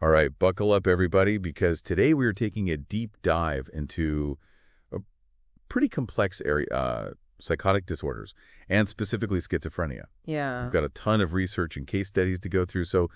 All right, buckle up, everybody, because today we're taking a deep dive into a pretty complex area, psychotic disorders, and specifically schizophrenia. Yeah. We've got a ton of research and case studies to go through, so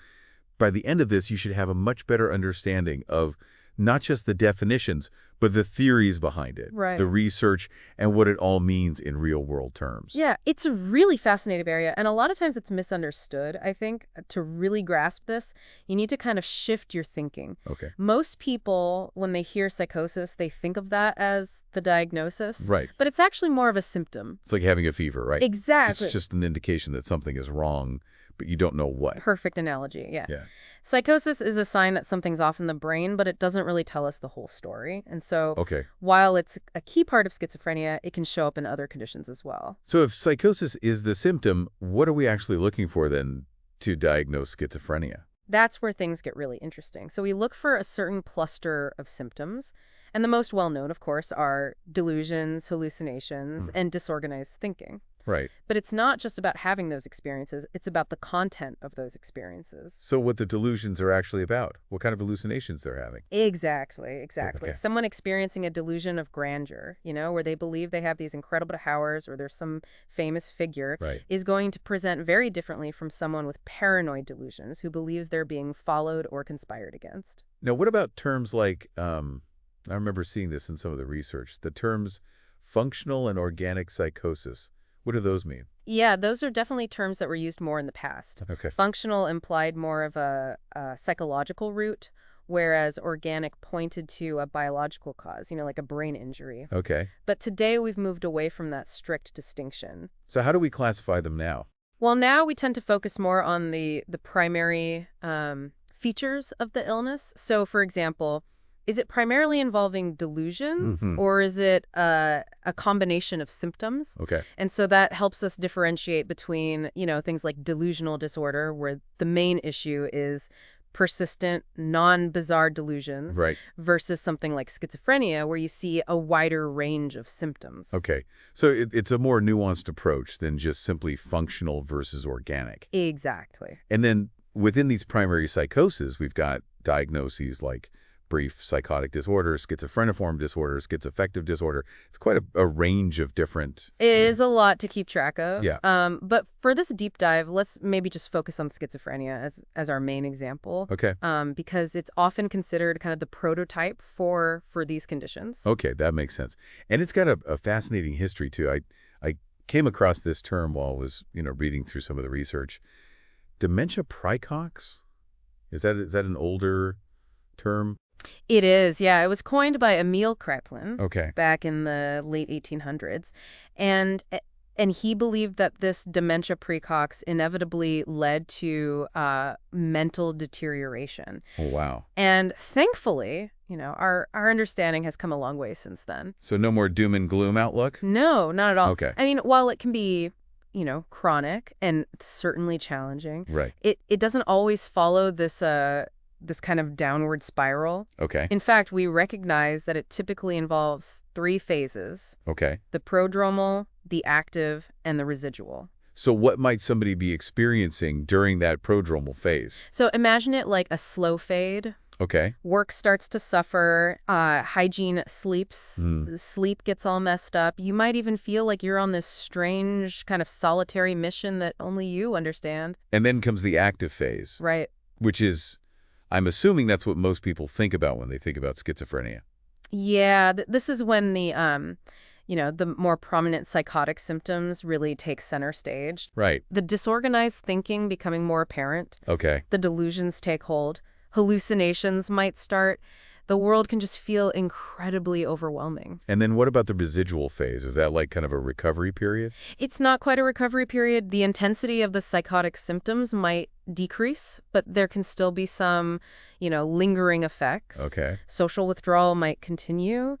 by the end of this, you should have a much better understanding of not just the definitions, but the theories behind it, Right. the research, and what it all means in real-world terms. Yeah, it's a really fascinating area, and a lot of times it's misunderstood, I think. To really grasp this, you need to kind of shift your thinking. Okay. Most people, when they hear psychosis, they think of that as the diagnosis. Right. But it's actually more of a symptom. It's like having a fever, right? Exactly. It's just an indication that something is wrong, but you don't know what. Perfect analogy, yeah. Yeah. Psychosis is a sign that something's off in the brain, but it doesn't really tell us the whole story. And so Okay. while it's a key part of schizophrenia, it can show up in other conditions as well. So if psychosis is the symptom, what are we actually looking for then to diagnose schizophrenia? That's where things get really interesting. So we look for a certain cluster of symptoms. And the most well-known, of course, are delusions, hallucinations, and disorganized thinking. Right. But it's not just about having those experiences. It's about the content of those experiences. So what the delusions are actually about, what kind of hallucinations they're having. Exactly. Okay. Someone experiencing a delusion of grandeur, where they believe they have these incredible powers or there's some famous figure, Right. is going to present very differently from someone with paranoid delusions who believes they're being followed or conspired against. Now, what about terms like, I remember seeing this in some of the research, the terms functional and organic psychosis. What do those mean? Yeah, those are definitely terms that were used more in the past. Okay. Functional implied more of a psychological root, whereas organic pointed to a biological cause, like a brain injury. Okay. But today we've moved away from that strict distinction. So how do we classify them now? Well, now we tend to focus more on the primary features of the illness. So, for example, is it primarily involving delusions, or is it a combination of symptoms? Okay. And so that helps us differentiate between, things like delusional disorder, where the main issue is persistent, non-bizarre delusions, Right. versus something like schizophrenia, where you see a wider range of symptoms. Okay. So it's a more nuanced approach than just simply functional versus organic. Exactly. And then within these primary psychoses, we've got diagnoses like brief psychotic disorder, schizophreniform disorder, schizoaffective disorder. It's quite a range of different... It is a lot to keep track of. Yeah. But for this deep dive, let's maybe just focus on schizophrenia as our main example. Okay. Because it's often considered kind of the prototype for these conditions. Okay, that makes sense. And it's got a fascinating history, too. I came across this term while I was, reading through some of the research. Dementia praecox? Is that an older term? It is, yeah. It was coined by Emil Kraepelin Okay. back in the late 1800s. And he believed that this dementia praecox inevitably led to mental deterioration. Oh, wow. And thankfully, our understanding has come a long way since then. So no more doom and gloom outlook? No, not at all. Okay. I mean, while it can be, chronic and certainly challenging, Right. it doesn't always follow this kind of downward spiral. Okay. In fact, we recognize that it typically involves 3 phases: Okay. the prodromal, the active, and the residual. So what might somebody be experiencing during that prodromal phase? So imagine it like a slow fade. Okay. Work starts to suffer, hygiene sleeps, sleep gets all messed up. You might even feel like you're on this strange kind of solitary mission that only you understand. And then comes the active phase, Right. which is, I'm assuming that's what most people think about when they think about schizophrenia. Yeah, this is when the more prominent psychotic symptoms really take center stage. Right. The disorganized thinking becoming more apparent. Okay. The delusions take hold. Hallucinations might start. The world can just feel incredibly overwhelming. And then what about the residual phase? Is that like kind of a recovery period? It's not quite a recovery period. The intensity of the psychotic symptoms might decrease, but there can still be some, lingering effects. Okay. Social withdrawal might continue.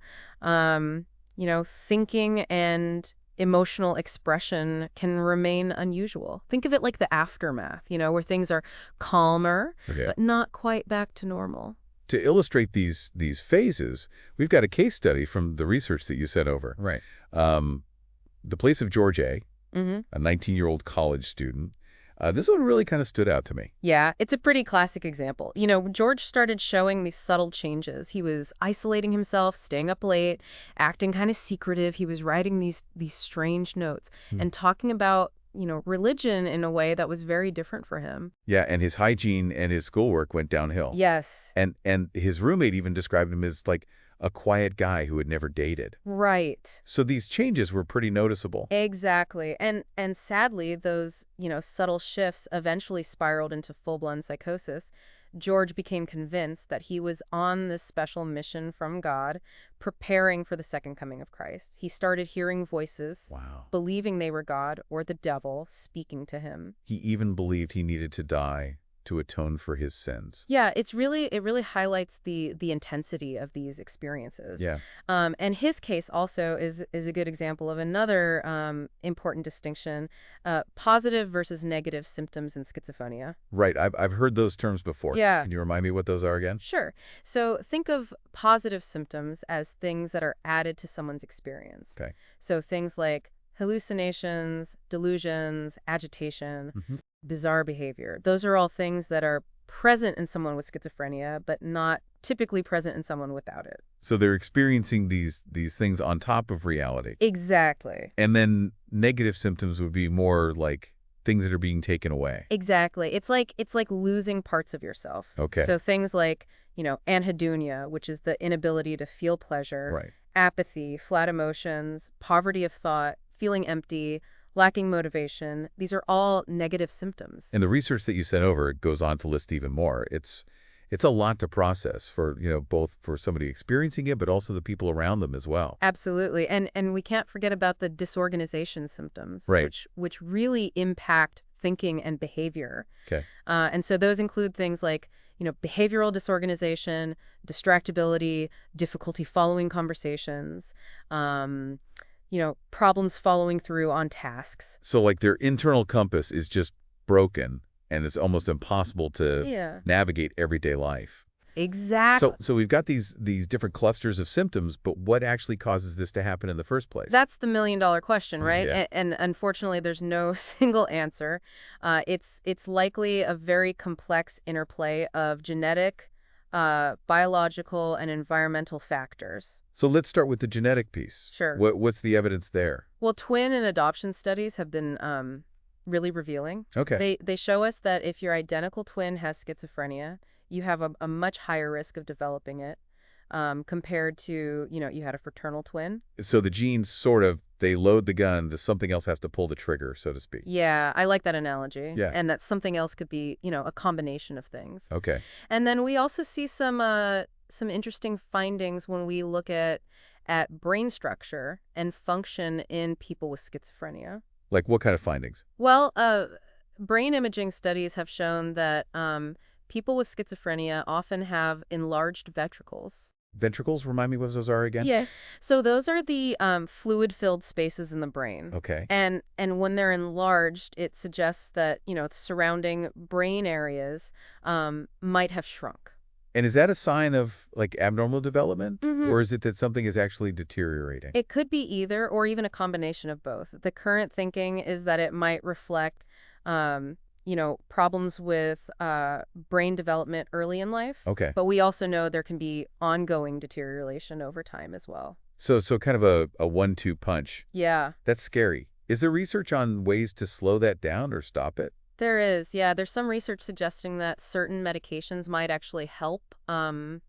Thinking and emotional expression can remain unusual. Think of it like the aftermath, where things are calmer, Okay. but not quite back to normal. To illustrate these phases, we've got a case study from the research that you sent over. Right. The place of George A., Mm-hmm. a 19-year-old college student. This one really kind of stood out to me. Yeah, it's a pretty classic example. George started showing these subtle changes. He was isolating himself, staying up late, acting kind of secretive. He was writing these strange notes and talking about, religion in a way that was very different for him. Yeah, and his hygiene and his schoolwork went downhill. Yes. And his roommate even described him as like a quiet guy who had never dated. Right. So these changes were pretty noticeable. Exactly. And sadly, those, subtle shifts eventually spiraled into full-blown psychosis. George became convinced that he was on this special mission from God, preparing for the second coming of Christ. He started hearing voices, Wow. believing they were God or the devil speaking to him. He even believed he needed to die to atone for his sins. Yeah, it really highlights the intensity of these experiences. Yeah. And his case also is a good example of another important distinction: positive versus negative symptoms in schizophrenia. Right. I've heard those terms before. Yeah. Can you remind me what those are again? Sure. So think of positive symptoms as things that are added to someone's experience. Okay. So things like hallucinations, delusions, agitation, Mm-hmm. bizarre behavior. Those are all things that are present in someone with schizophrenia, but not typically present in someone without it. So they're experiencing these things on top of reality. Exactly. And then negative symptoms would be more like things that are being taken away. Exactly. It's like losing parts of yourself. Okay. So things like, anhedonia, which is the inability to feel pleasure, Right. apathy, flat emotions, poverty of thought, feeling empty, lacking motivation. These are all negative symptoms. And the research that you sent over goes on to list even more. It's a lot to process for, both for somebody experiencing it, but also the people around them as well. Absolutely. And we can't forget about the disorganization symptoms, Right. which really impact thinking and behavior. Okay. And so those include things like, behavioral disorganization, distractibility, difficulty following conversations, problems following through on tasks. So like their internal compass is just broken and it's almost impossible to Yeah. navigate everyday life. Exactly. So we've got these different clusters of symptoms, but what actually causes this to happen in the first place? That's the million-dollar question, right? Yeah. And unfortunately, there's no single answer. It's likely a very complex interplay of genetic, biological, and environmental factors. So let's start with the genetic piece. Sure. What's the evidence there? Well, twin and adoption studies have been really revealing. Okay. They show us that if your identical twin has schizophrenia, you have a much higher risk of developing it compared to, you had a fraternal twin. So the genes they load the gun, something else has to pull the trigger, so to speak. Yeah, I like that analogy. Yeah. And that something else could be, a combination of things. Okay. And then we also see some interesting findings when we look at brain structure and function in people with schizophrenia. Like what kind of findings? Well, brain imaging studies have shown that people with schizophrenia often have enlarged ventricles. Ventricles, remind me what those are again? Yeah. So those are the fluid-filled spaces in the brain. Okay. And when they're enlarged, it suggests that, the surrounding brain areas might have shrunk. And is that a sign of like abnormal development? Mhm. Or is it that something is actually deteriorating? It could be either or even a combination of both. The current thinking is that it might reflect problems with brain development early in life. Okay. But we also know there can be ongoing deterioration over time as well. So kind of a 1-2 punch. Yeah, That's scary. Is there research on ways to slow that down or stop it? there is. Yeah, there's some research suggesting that certain medications might actually help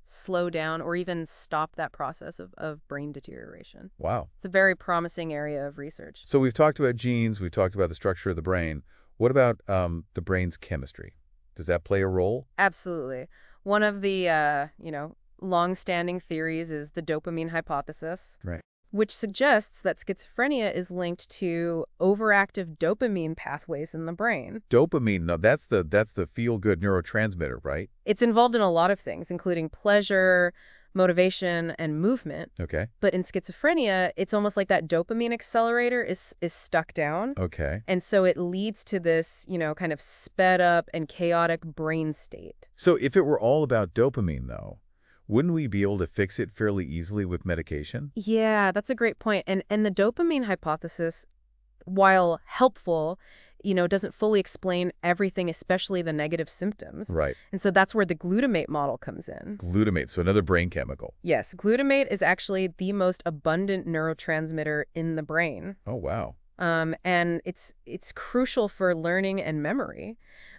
slow down or even stop that process of brain deterioration. Wow. It's a very promising area of research. So we've talked about genes, we've talked about the structure of the brain. What about the brain's chemistry? Does that play a role? Absolutely. One of the, long-standing theories is the dopamine hypothesis. Right. Which suggests that schizophrenia is linked to overactive dopamine pathways in the brain. Dopamine, no, that's the feel-good neurotransmitter, right? It's involved in a lot of things, including pleasure, motivation, and movement. Okay. But in schizophrenia, it's almost like that dopamine accelerator is stuck down. Okay. And so it leads to this, kind of sped up and chaotic brain state. So if it were all about dopamine, though, wouldn't we be able to fix it fairly easily with medication? Yeah, that's a great point. And the dopamine hypothesis, while helpful, doesn't fully explain everything, especially the negative symptoms. Right. And so that's where the glutamate model comes in. Glutamate, so another brain chemical. Yes, glutamate is actually the most abundant neurotransmitter in the brain. Oh, wow. And it's crucial for learning and memory.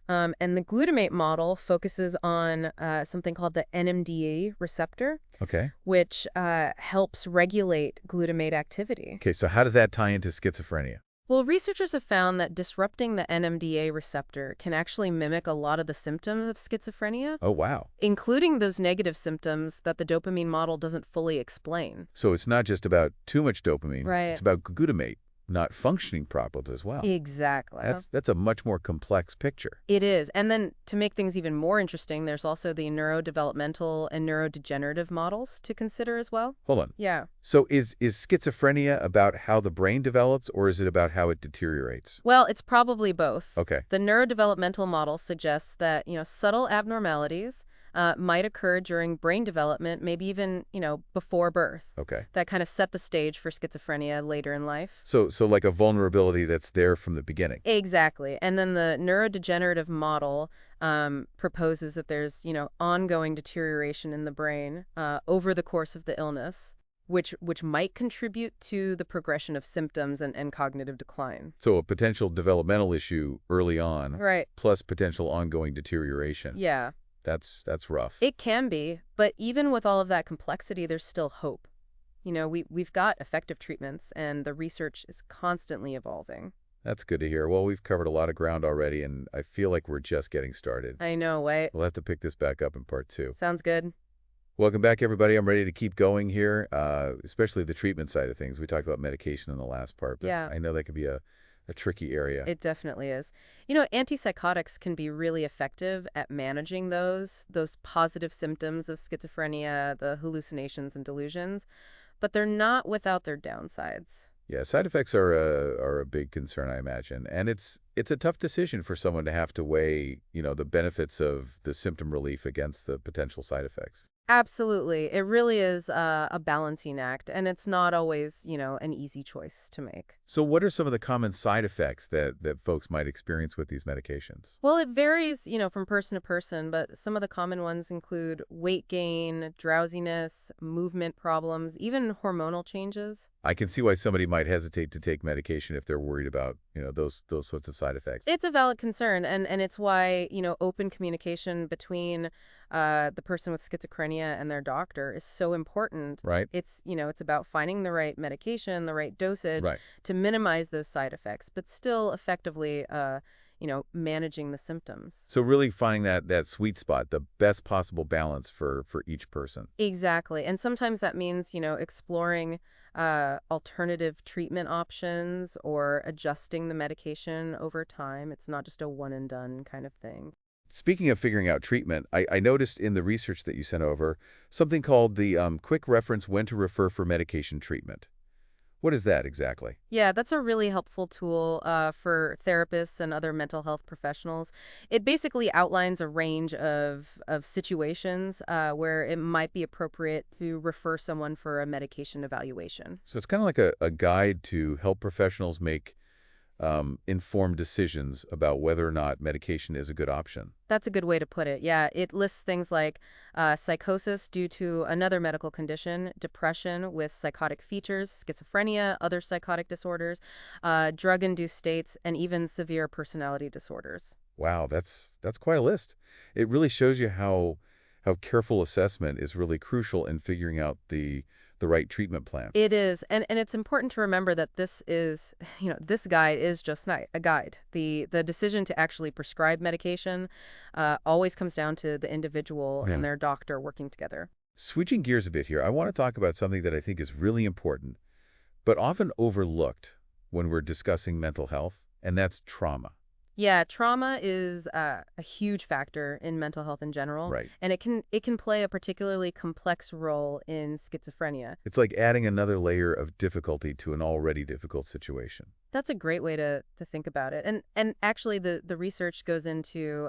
And the glutamate model focuses on something called the NMDA receptor, Okay. which helps regulate glutamate activity. Okay, so how does that tie into schizophrenia? Well, researchers have found that disrupting the NMDA receptor can actually mimic a lot of the symptoms of schizophrenia, Oh, wow. including those negative symptoms that the dopamine model doesn't fully explain. So it's not just about too much dopamine. Right. It's about glutamate not functioning properly as well. Exactly. That's a much more complex picture. It is. And then to make things even more interesting, there's also the neurodevelopmental and neurodegenerative models to consider as well. Hold on. Yeah. So is schizophrenia about how the brain develops, or is it about how it deteriorates? Well, it's probably both. Okay. The neurodevelopmental model suggests that, subtle abnormalities might occur during brain development, maybe even, before birth. Okay. That kind of set the stage for schizophrenia later in life. So like a vulnerability that's there from the beginning. Exactly. And then the neurodegenerative model proposes that there's, ongoing deterioration in the brain over the course of the illness, which might contribute to the progression of symptoms and cognitive decline. So a potential developmental issue early on, Right. plus potential ongoing deterioration. Yeah. That's rough. It can be, but even with all of that complexity, there's still hope. We've got effective treatments, and the research is constantly evolving. That's good to hear. Well, we've covered a lot of ground already, and I feel like we're just getting started. I know, right? We'll have to pick this back up in part 2. Sounds good. Welcome back, everybody. I'm ready to keep going here, especially the treatment side of things. We talked about medication in the last part, but Yeah. I know that could be a tricky area. It definitely is. Antipsychotics can be really effective at managing those positive symptoms of schizophrenia, the hallucinations and delusions, but they're not without their downsides. Yeah, side effects are a big concern, I imagine. And it's a tough decision for someone to have to weigh, the benefits of the symptom relief against the potential side effects. Absolutely. It really is a balancing act, and it's not always, an easy choice to make. So what are some of the common side effects that folks might experience with these medications? Well, it varies, from person to person, but some of the common ones include weight gain, drowsiness, movement problems, even hormonal changes. I can see why somebody might hesitate to take medication if they're worried about, those sorts of side effects. It's a valid concern, and it's why, open communication between the person with schizophrenia and their doctor is so important. Right? It's about finding the right medication, the right dosage Right. to minimize those side effects, but still effectively, managing the symptoms. So really finding that sweet spot, the best possible balance for each person. Exactly. And sometimes that means, exploring alternative treatment options or adjusting the medication over time. It's not just a one and done kind of thing. Speaking of figuring out treatment, I noticed in the research that you sent over something called the quick reference when to refer for medication treatment. What is that exactly? Yeah, that's a really helpful tool for therapists and other mental health professionals. It basically outlines a range of situations where it might be appropriate to refer someone for a medication evaluation. So it's kind of like a guide to help professionals make informed decisions about whether or not medication is a good option. That's a good way to put it. Yeah, it lists things like psychosis due to another medical condition, depression with psychotic features, schizophrenia, other psychotic disorders, drug-induced states, and even severe personality disorders. Wow, that's quite a list. It really shows you how careful assessment is really crucial in figuring out the right treatment plan. It is, and it's important to remember that this is, this guide is just a guide. The decision to actually prescribe medication always comes down to the individual Yeah. and their doctor working together. Switching gears a bit here, I want to talk about something that I think is really important, but often overlooked when we're discussing mental health, and that's trauma. Yeah, trauma is a huge factor in mental health in general, Right. and it can play a particularly complex role in schizophrenia. It's like adding another layer of difficulty to an already difficult situation. That's a great way to think about it. And actually, the research goes into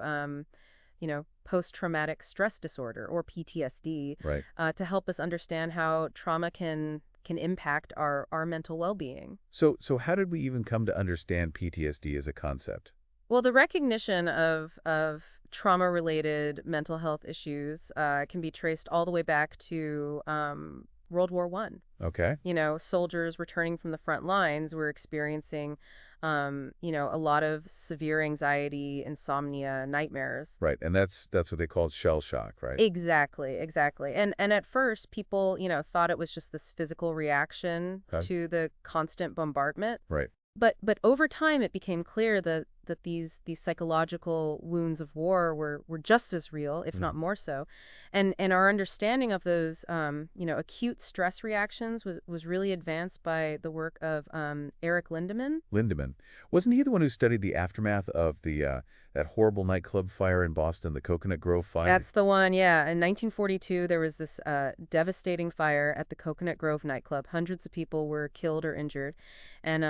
post-traumatic stress disorder, or PTSD, Right. to help us understand how trauma can can impact our mental well-being. So how did we even come to understand PTSD as a concept? Well, the recognition of trauma-related mental health issues can be traced all the way back to World War I. Okay. Soldiers returning from the front lines were experiencing, a lot of severe anxiety, insomnia, nightmares. Right. And that's what they called shell shock, right? Exactly, exactly. And at first, people, thought it was just this physical reaction to the constant bombardment. Right. But over time, it became clear that these psychological wounds of war were just as real, if not more so, and our understanding of those acute stress reactions was really advanced by the work of Eric Lindemann. Lindemann. Wasn't he the one who studied the aftermath of the that horrible nightclub fire in Boston, the Coconut Grove fire? That's the one, yeah. In 1942, there was this devastating fire at the Coconut Grove nightclub. Hundreds of people were killed or injured, and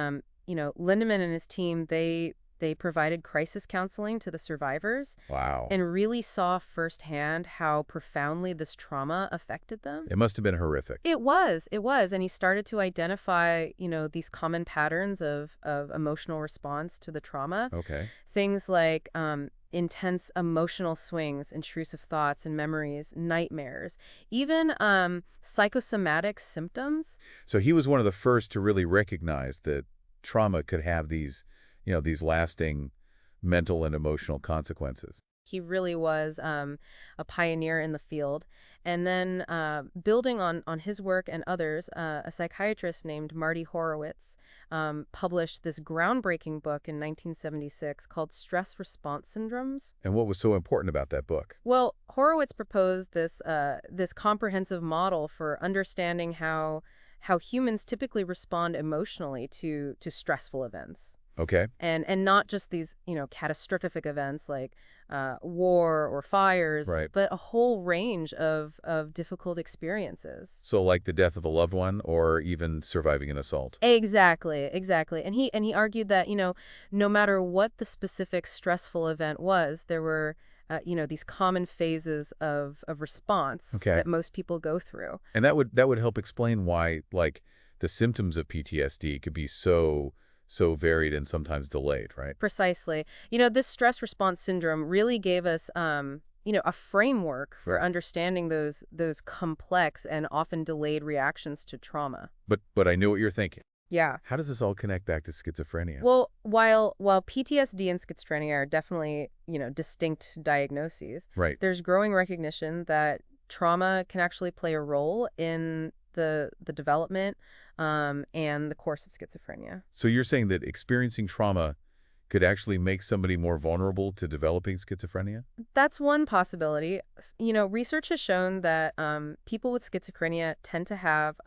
Lindemann and his team, they provided crisis counseling to the survivors. Wow. And really saw firsthand how profoundly this trauma affected them. It must have been horrific. It was. And he started to identify, these common patterns of emotional response to the trauma. Okay. Things like intense emotional swings, intrusive thoughts and memories, nightmares, even psychosomatic symptoms. So he was one of the first to really recognize that trauma could have these lasting mental and emotional consequences. He really was a pioneer in the field. And then building on his work and others, a psychiatrist named Marty Horowitz published this groundbreaking book in 1976 called Stress Response Syndromes. And what was so important about that book? Well, Horowitz proposed this comprehensive model for understanding how humans typically respond emotionally to stressful events. Okay. And not just these, catastrophic events like war or fires, Right. but a whole range of difficult experiences. So like the death of a loved one or even surviving an assault. Exactly. And he argued that, no matter what the specific stressful event was, there were these common phases of response Okay. that most people go through. And that would help explain why like the symptoms of PTSD could be so varied and sometimes delayed, right? Precisely. This stress response syndrome really gave us, a framework for Right. understanding those complex and often delayed reactions to trauma. But I know what you're thinking. Yeah. How does this all connect back to schizophrenia? Well, while PTSD and schizophrenia are definitely, distinct diagnoses, Right. there's growing recognition that trauma can actually play a role in the development and the course of schizophrenia. So you're saying that experiencing trauma could actually make somebody more vulnerable to developing schizophrenia? That's one possibility. Research has shown that people with schizophrenia tend to have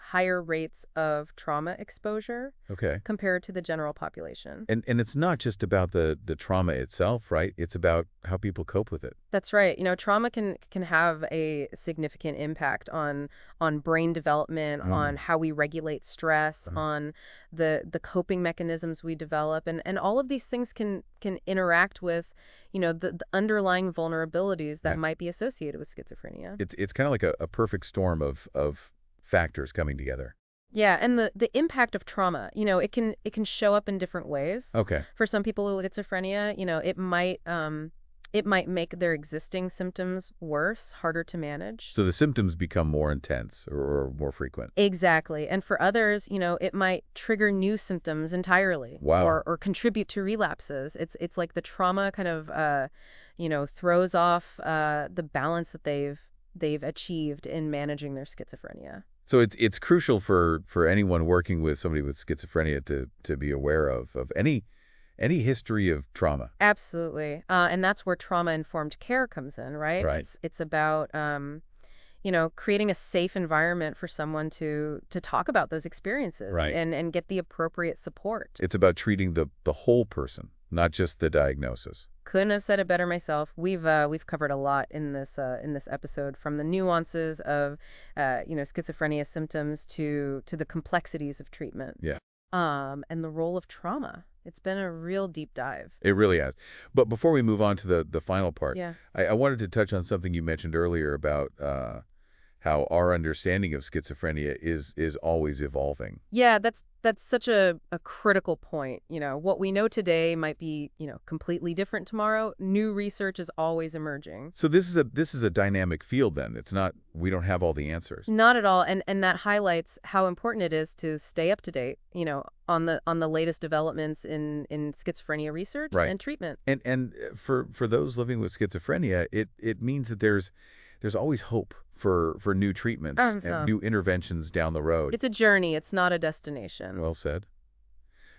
higher rates of trauma exposure Okay. compared to the general population. And it's not just about the trauma itself, right? It's about how people cope with it. That's right. Trauma can have a significant impact on brain development, on how we regulate stress, on the coping mechanisms we develop, and all of these things can interact with, the underlying vulnerabilities that Right. might be associated with schizophrenia. It's kind of like a perfect storm of factors coming together. Yeah, and the impact of trauma, it can show up in different ways. Okay. For some people with schizophrenia, it might make their existing symptoms worse, harder to manage. So the symptoms become more intense or more frequent. Exactly. And for others, it might trigger new symptoms entirely. Wow. Or contribute to relapses. It's like the trauma kind of throws off the balance that they've achieved in managing their schizophrenia. So it's crucial for anyone working with somebody with schizophrenia to be aware of any history of trauma. Absolutely. And that's where trauma-informed care comes in, right? Right. It's about, creating a safe environment for someone to talk about those experiences Right. and get the appropriate support. It's about treating the whole person, not just the diagnosis. Couldn't have said it better myself. We've covered a lot in this episode, from the nuances of schizophrenia symptoms to the complexities of treatment. Yeah. And the role of trauma. It's been a real deep dive. It really has. But before we move on to the final part, Yeah. I wanted to touch on something you mentioned earlier about how our understanding of schizophrenia is always evolving. Yeah, that's such a critical point. What we know today might be, completely different tomorrow. New research is always emerging. So this is a dynamic field then. It's not we don't have all the answers. Not at all, and that highlights how important it is to stay up to date, on the latest developments in schizophrenia research Right. and treatment. And for those living with schizophrenia, it means that there's always hope for new treatments and So new interventions down the road. it's a journey, it's not a destination. Well said.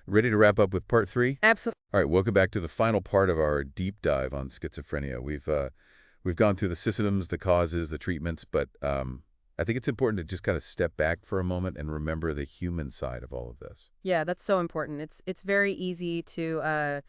Ready to wrap up with part 3? Absolutely. All right, welcome back to the final part of our deep dive on schizophrenia. We've gone through the symptoms, the causes, the treatments, but I think it's important to just kind of step back for a moment and remember the human side of all of this. Yeah, that's so important. It's very easy to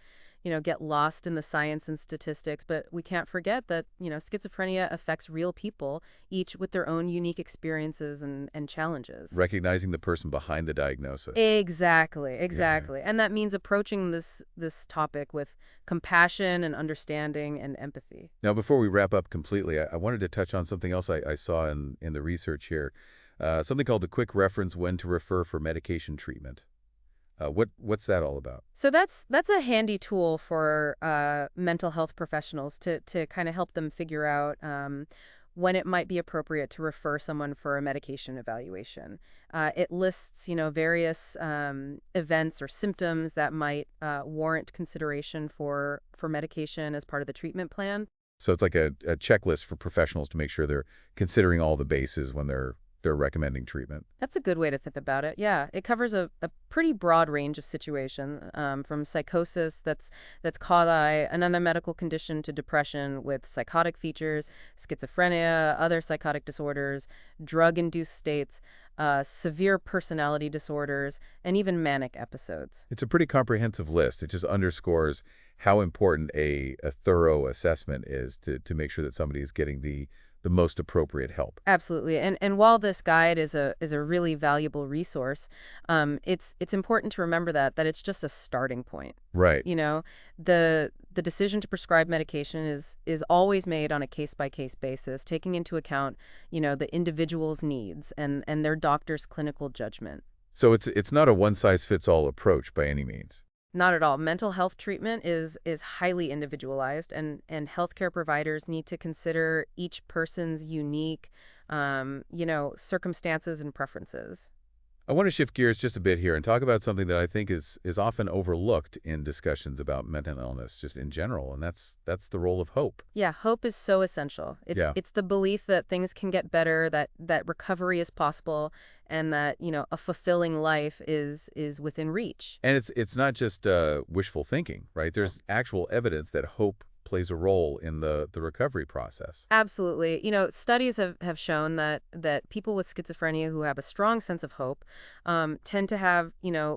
get lost in the science and statistics, but we can't forget that, schizophrenia affects real people, each with their own unique experiences and challenges. Recognizing the person behind the diagnosis. Exactly, exactly. And that means approaching this topic with compassion and understanding and empathy. Now, before we wrap up completely, I wanted to touch on something else I saw in the research here, something called the quick reference when to refer for medication treatment. What's that all about? So that's a handy tool for mental health professionals to kind of help them figure out when it might be appropriate to refer someone for a medication evaluation. It lists, various events or symptoms that might warrant consideration for medication as part of the treatment plan. So it's like a checklist for professionals to make sure they're considering all the bases when they're recommending treatment. That's a good way to think about it. Yeah, it covers a pretty broad range of situations, from psychosis that's caused by an medical condition to depression with psychotic features, schizophrenia, other psychotic disorders, drug-induced states, severe personality disorders, and even manic episodes. It's a pretty comprehensive list. It just underscores how important a thorough assessment is to make sure that somebody is getting the most appropriate help. Absolutely. And while this guide is a really valuable resource, it's important to remember that it's just a starting point. Right. The decision to prescribe medication is always made on a case-by-case basis, taking into account, the individual's needs and their doctor's clinical judgment. So it's not a one-size-fits-all approach by any means. Not at all. Mental health treatment is highly individualized, and healthcare providers need to consider each person's unique, circumstances and preferences. I want to shift gears just a bit here and talk about something that I think is often overlooked in discussions about mental illness just in general, and that's the role of hope. Yeah, hope is so essential. It's the belief that things can get better, that recovery is possible, and that, a fulfilling life is within reach. And it's not just wishful thinking, right? There's actual evidence that hope plays a role in the recovery process. Absolutely. Studies have shown that people with schizophrenia who have a strong sense of hope tend to have,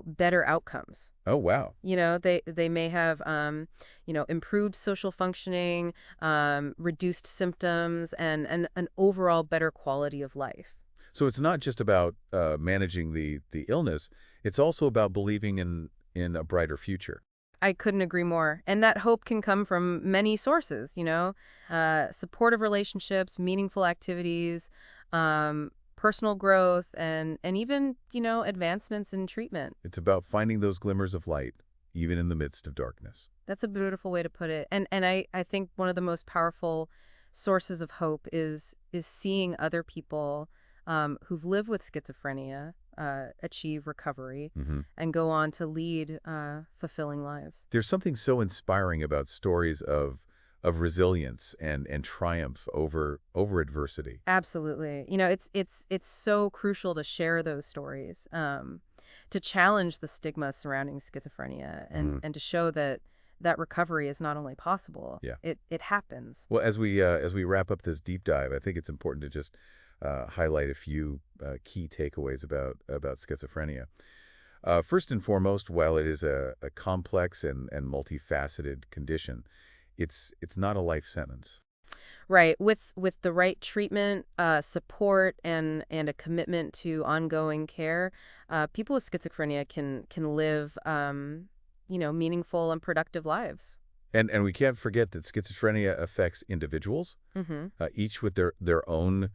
better outcomes. Oh, wow. They may have, improved social functioning, reduced symptoms, and an overall better quality of life. So it's not just about managing the illness. It's also about believing in a brighter future. I couldn't agree more. And that hope can come from many sources, supportive relationships, meaningful activities, personal growth, and even, advancements in treatment. It's about finding those glimmers of light, even in the midst of darkness. That's a beautiful way to put it. And I think one of the most powerful sources of hope is seeing other people who've lived with schizophrenia achieve recovery and go on to lead fulfilling lives. There's something so inspiring about stories of resilience and triumph over adversity. Absolutely. It's so crucial to share those stories, to challenge the stigma surrounding schizophrenia and to show that recovery is not only possible, it happens. Well, as we wrap up this deep dive, I think it's important to just highlight a few key takeaways about schizophrenia. First and foremost, while it is a complex and multifaceted condition, it's not a life sentence. Right. With the right treatment, support, and a commitment to ongoing care, people with schizophrenia can live, meaningful and productive lives. And we can't forget that schizophrenia affects individuals, each with their own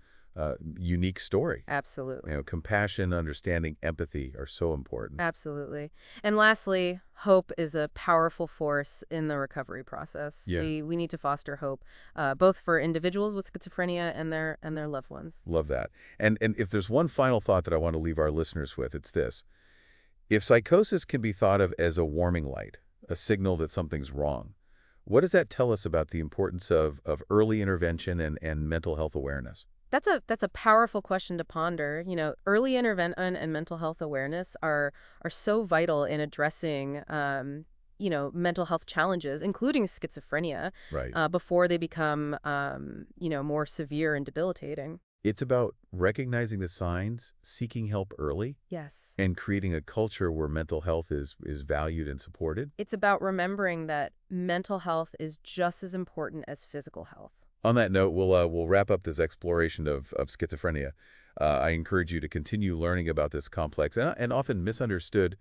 unique story. Absolutely. Compassion, understanding, empathy are so important. Absolutely. And lastly, hope is a powerful force in the recovery process. Yeah. We need to foster hope, both for individuals with schizophrenia and their loved ones. Love that. And if there's one final thought that I want to leave our listeners with, it's this. If psychosis can be thought of as a warming light, a signal that something's wrong, what does that tell us about the importance of early intervention and mental health awareness? That's a powerful question to ponder. Early intervention and mental health awareness are so vital in addressing mental health challenges, including schizophrenia, Right. before they become more severe and debilitating. It's about recognizing the signs, seeking help early, Yes. and creating a culture where mental health is valued and supported. It's about remembering that mental health is just as important as physical health. On that note, we'll wrap up this exploration of schizophrenia. I encourage you to continue learning about this complex and often misunderstood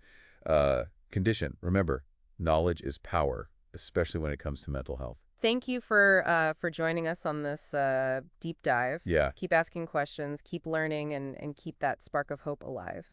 condition. Remember, knowledge is power, especially when it comes to mental health. Thank you for joining us on this deep dive. Yeah. Keep asking questions, keep learning, and keep that spark of hope alive.